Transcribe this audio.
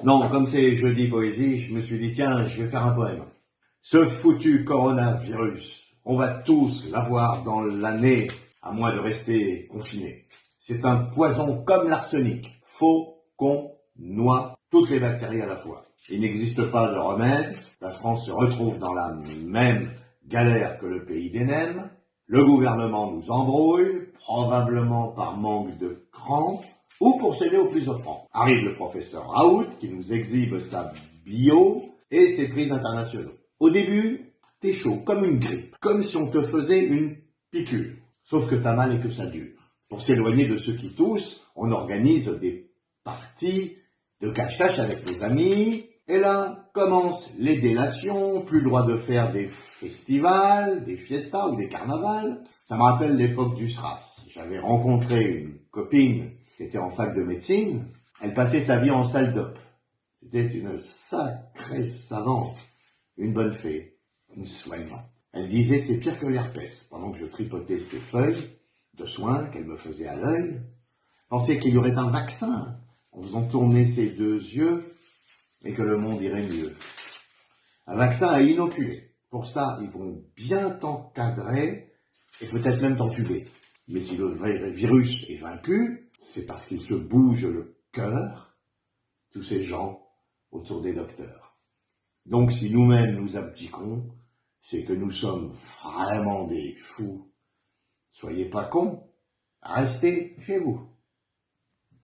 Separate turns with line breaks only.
Non, comme c'est jeudi poésie, je me suis dit, tiens, je vais faire un poème. Ce foutu coronavirus, on va tous l'avoir dans l'année, à moins de rester confinés. C'est un poison comme l'arsenic. Faux, con, noie, toutes les bactéries à la fois. Il n'existe pas de remède. La France se retrouve dans la même galère que le pays des nems. Le gouvernement nous embrouille, probablement par manque de cran, ou pour céder aux plus offrants. Arrive le professeur Raoult qui nous exhibe sa bio et ses prix internationaux. Au début, t'es chaud, comme une grippe, comme si on te faisait une piqûre. Sauf que t'as mal et que ça dure. Pour s'éloigner de ceux qui toussent, on organise des parties de cache-cache avec les amis. Et là, commencent les délations, plus le droit de faire des festivals, des fiestas ou des carnavals. Ça me rappelle l'époque du SRAS. J'avais rencontré une copine qui était en fac de médecine. Elle passait sa vie en salle d'op. C'était une sacrée savante, une bonne fée, une soignante. Elle disait c'est pire que l'herpès, pendant que je tripotais ses feuilles de soins qu'elle me faisait à l'œil. Pensait qu'il y aurait un vaccin en faisant tourner ses deux yeux et que le monde irait mieux. Un vaccin à inoculer. Pour ça, ils vont bien t'encadrer et peut-être même t'entuber. Mais si le virus est vaincu, c'est parce qu'il se bouge le cœur, tous ces gens autour des docteurs. Donc si nous-mêmes nous abdiquons, c'est que nous sommes vraiment des fous. Soyez pas cons, restez chez vous.